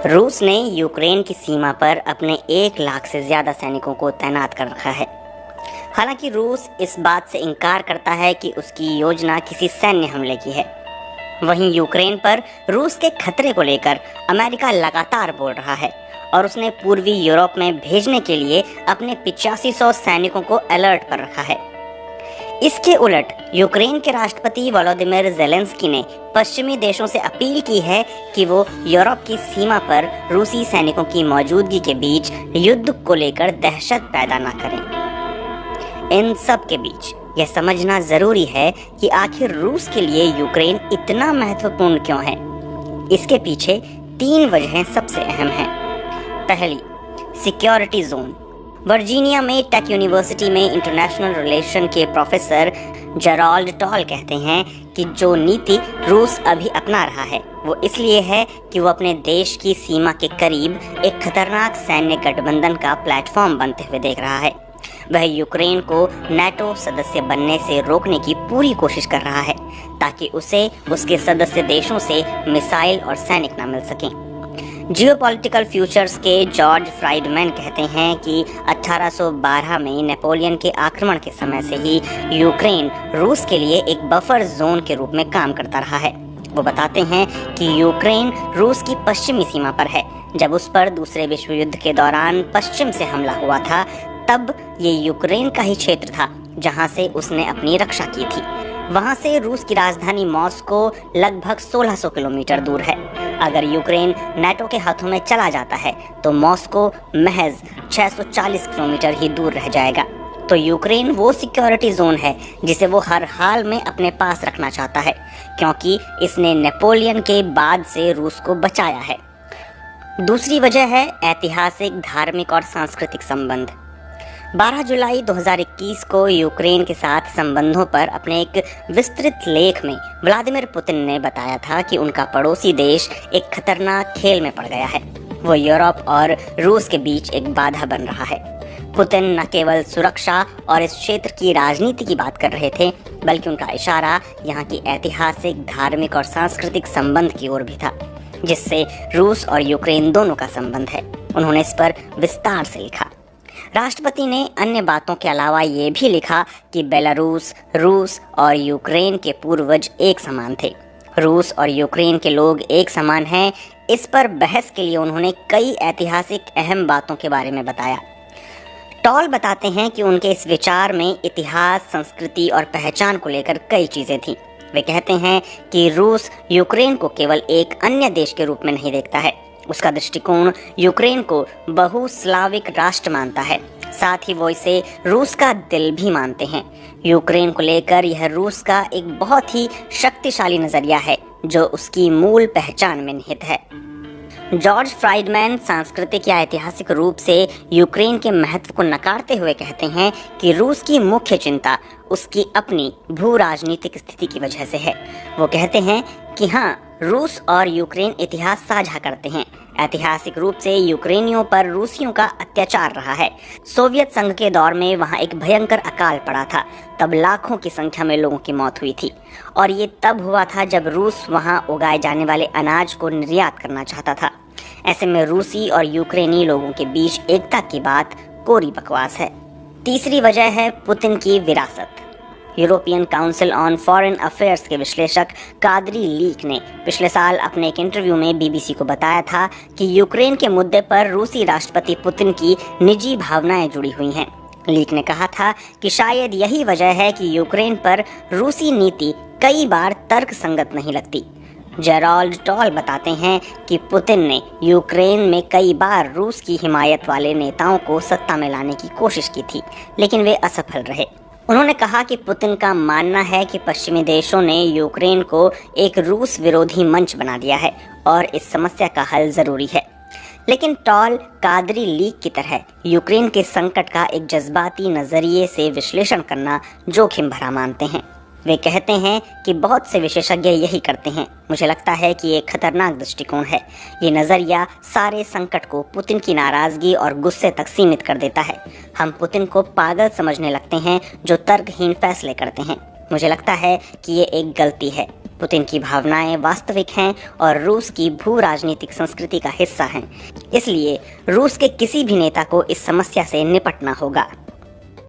रूस ने यूक्रेन की सीमा पर अपने 1 लाख से ज़्यादा सैनिकों को तैनात कर रखा है। हालांकि रूस इस बात से इनकार करता है कि उसकी योजना किसी सैन्य हमले की है। वहीं यूक्रेन पर रूस के खतरे को लेकर अमेरिका लगातार बोल रहा है और उसने पूर्वी यूरोप में भेजने के लिए अपने 8500 सैनिकों को अलर्ट पर रखा है। इसके उलट यूक्रेन के राष्ट्रपति वोलोदिमीर ज़ेलेंस्की ने पश्चिमी देशों से अपील की है कि वो यूरोप की सीमा पर रूसी सैनिकों की मौजूदगी के बीच युद्ध को लेकर दहशत पैदा न करें। इन सब के बीच यह समझना जरूरी है कि आखिर रूस के लिए यूक्रेन इतना महत्वपूर्ण क्यों है। इसके पीछे 3 वजहें सबसे अहम हैं। पहली, सिक्योरिटी जोन। वर्जीनिया में टेक यूनिवर्सिटी में इंटरनेशनल रिलेशन के प्रोफेसर जेराल्ड टॉल कहते हैं कि जो नीति रूस अभी अपना रहा है वो इसलिए है कि वो अपने देश की सीमा के करीब एक खतरनाक सैन्य गठबंधन का प्लेटफॉर्म बनते हुए देख रहा है। वह यूक्रेन को नाटो सदस्य बनने से रोकने की पूरी कोशिश कर रहा है ताकि उसे उसके सदस्य देशों से मिसाइल और सैनिक न मिल सकें। जियोपॉलिटिकल फ्यूचर्स के जॉर्ज फ्राइडमैन कहते हैं कि 1812 में नेपोलियन के आक्रमण के समय से ही यूक्रेन रूस के लिए एक बफर जोन के रूप में काम करता रहा है। वो बताते हैं कि यूक्रेन रूस की पश्चिमी सीमा पर है। जब उस पर दूसरे विश्व युद्ध के दौरान पश्चिम से हमला हुआ था तब ये यूक्रेन का ही क्षेत्र था जहां से उसने अपनी रक्षा की थी। वहां से रूस की राजधानी मॉस्को लगभग 1600 किलोमीटर दूर है। अगर यूक्रेन नाटो के हाथों में चला जाता है तो मॉस्को महज 640 किलोमीटर ही दूर रह जाएगा। तो यूक्रेन वो सिक्योरिटी जोन है जिसे वो हर हाल में अपने पास रखना चाहता है क्योंकि इसने नेपोलियन के बाद से रूस को बचाया है। दूसरी वजह है ऐतिहासिक, धार्मिक और सांस्कृतिक संबंध। 12 जुलाई 2021 को यूक्रेन के साथ संबंधों पर अपने एक विस्तृत लेख में व्लादिमीर पुतिन ने बताया था कि उनका पड़ोसी देश एक खतरनाक खेल में पड़ गया है। वो यूरोप और रूस के बीच एक बाधा बन रहा है। पुतिन न केवल सुरक्षा और इस क्षेत्र की राजनीति की बात कर रहे थे बल्कि उनका इशारा यहाँ की ऐतिहासिक, धार्मिक और सांस्कृतिक संबंध की ओर भी था जिससे रूस और यूक्रेन दोनों का संबंध है। उन्होंने इस पर विस्तार से लिखा। राष्ट्रपति ने अन्य बातों के अलावा ये भी लिखा कि बेलारूस, रूस और यूक्रेन के पूर्वज एक समान थे। रूस और यूक्रेन के लोग एक समान हैं। इस पर बहस के लिए उन्होंने कई ऐतिहासिक अहम बातों के बारे में बताया। टॉल बताते हैं कि उनके इस विचार में इतिहास, संस्कृति और पहचान को लेकर कई चीज़ें थीं। वे कहते हैं कि रूस यूक्रेन को केवल एक अन्य देश के रूप में नहीं देखता है। उसका दृष्टिकोण यूक्रेन को बहुस्लाविक राष्ट्र मानता है। साथ ही वो इसे रूस का दिल भी मानते हैं। यूक्रेन को लेकर यह रूस का एक बहुत ही शक्तिशाली नजरिया है जो उसकी मूल पहचान में निहित है। जॉर्ज फ्राइडमैन सांस्कृतिक या ऐतिहासिक रूप से यूक्रेन के महत्व को नकारते हुए कहते हैं कि रूस की मुख्य चिंता उसकी अपनी भू राजनीतिक स्थिति की वजह से है। वो कहते हैं कि हाँ, रूस और यूक्रेन इतिहास साझा करते हैं। ऐतिहासिक रूप से यूक्रेनियों पर रूसियों का अत्याचार रहा है। सोवियत संघ के दौर में वहाँ एक भयंकर अकाल पड़ा था। तब लाखों की संख्या में लोगों की मौत हुई थी और ये तब हुआ था जब रूस वहाँ उगाए जाने वाले अनाज को निर्यात करना चाहता था। ऐसे में रूसी और यूक्रेनी लोगों के बीच एकता की बात कोरी बकवास है। तीसरी वजह है पुतिन की विरासत। European council on foreign affairs के विश्लेषक कादरी लीक ने पिछले साल अपने एक इंटरव्यू में बीबीसी को बताया था कि यूक्रेन के मुद्दे पर रूसी राष्ट्रपति पुतिन की निजी भावनाएं जुड़ी हुई हैं। लीक ने कहा था कि शायद यही वजह है कि यूक्रेन पर रूसी नीति कई बार तर्कसंगत नहीं लगती। जेराल्ड टॉल बताते हैं कि पुतिन ने यूक्रेन में कई बार रूस की हिमायत वाले नेताओं को सत्ता में लाने की कोशिश की थी लेकिन वे असफल रहे। उन्होंने कहा कि पुतिन का मानना है कि पश्चिमी देशों ने यूक्रेन को एक रूस विरोधी मंच बना दिया है और इस समस्या का हल जरूरी है। लेकिन टॉल कादरी लीक की तरह यूक्रेन के संकट का एक जज्बाती नजरिए से विश्लेषण करना जोखिम भरा मानते हैं। वे कहते हैं कि बहुत से विशेषज्ञ यही करते हैं। मुझे लगता है कि ये खतरनाक दृष्टिकोण है। ये नज़रिया सारे संकट को पुतिन की नाराज़गी और गुस्से तक सीमित कर देता है। हम पुतिन को पागल समझने लगते हैं जो तर्कहीन फैसले करते हैं। मुझे लगता है कि ये एक गलती है। पुतिन की भावनाएं वास्तविक हैं और रूस की भू राजनीतिक संस्कृति का हिस्सा हैं। इसलिए रूस के किसी भी नेता को इस समस्या से निपटना होगा।